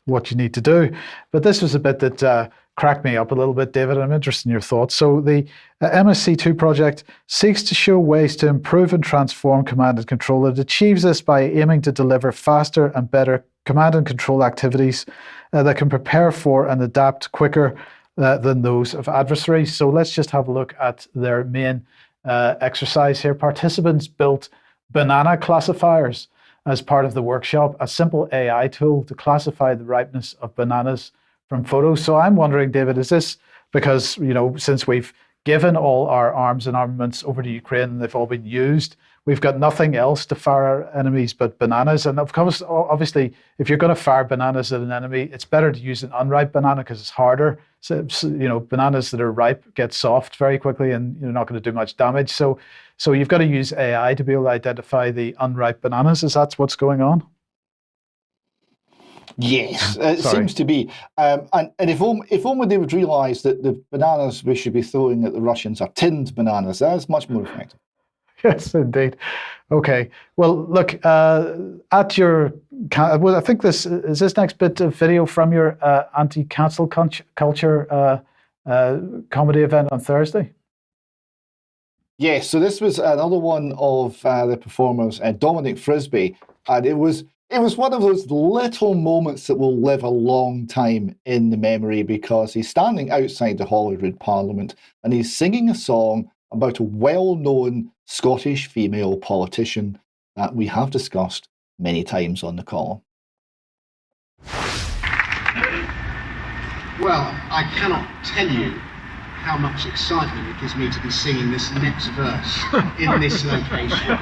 what you need to do. But this was a bit that cracked me up a little bit, David. I'm interested in your thoughts. So the MSC2 project seeks to show ways to improve and transform command and control. It achieves this by aiming to deliver faster and better command and control activities that can prepare for and adapt quicker than those of adversaries. So let's just have a look at their main exercise here. Participants built banana classifiers as part of the workshop, a simple AI tool to classify the ripeness of bananas from photos. So I'm wondering, David, is this because, since we've given all our arms and armaments over to Ukraine and they've all been used, we've got nothing else to fire our enemies but bananas. And of course, obviously, if you're going to fire bananas at an enemy, it's better to use an unripe banana because it's harder. So, bananas that are ripe get soft very quickly, and you're not going to do much damage. So you've got to use AI to be able to identify the unripe bananas. Is that what's going on? Yes, it seems to be. And if only they would realise that the bananas we should be throwing at the Russians are tinned bananas, that is much more effective. Yes, indeed. Okay. Well, look, at your, I think this next bit of video from your anti-cancel culture comedy event on Thursday. Yes, so this was another one of the performers, Dominic Frisby, and it was one of those little moments that will live a long time in the memory because he's standing outside the Holyrood Parliament and he's singing a song about a well-known Scottish female politician that we have discussed many times on the column. Well, I cannot tell you how much excitement it gives me to be singing this next verse in this location.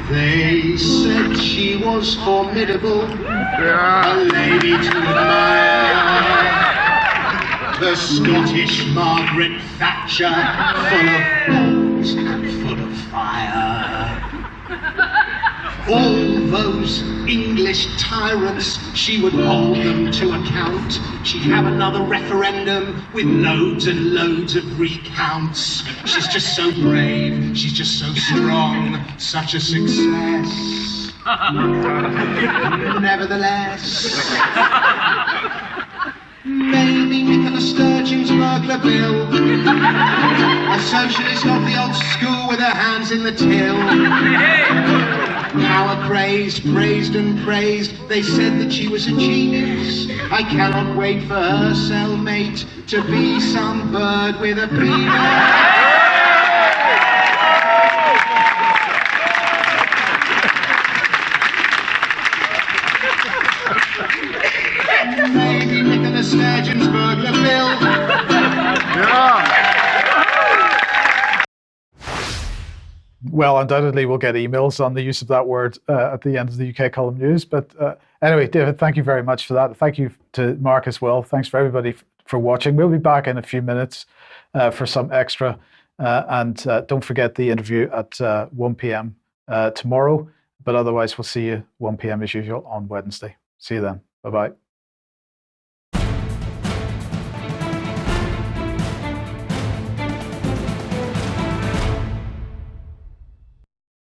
They said she was formidable, a lady to admire. The Scottish Margaret Thatcher, full of balls and full of fire. All those English tyrants, she would hold them to account. She'd have another referendum with loads and loads of recounts. She's just so brave, she's just so strong, such a success. Nevertheless, maybe Nicola Sturgeon's burglar bill, a socialist of the old school with her hands in the till. Power crazed, praised and praised, they said that she was a genius. I cannot wait for her cellmate to be some bird with a penis. Maybe Nicola Sturgeon's burglar bill. Yeah. Well, undoubtedly, we'll get emails on the use of that word at the end of the UK Column News. But anyway, David, thank you very much for that. Thank you to Mark as well. Thanks for everybody for watching. We'll be back in a few minutes for some extra. And don't forget the interview at 1 p.m. Tomorrow. But otherwise, we'll see you 1 p.m. as usual on Wednesday. See you then. Bye-bye.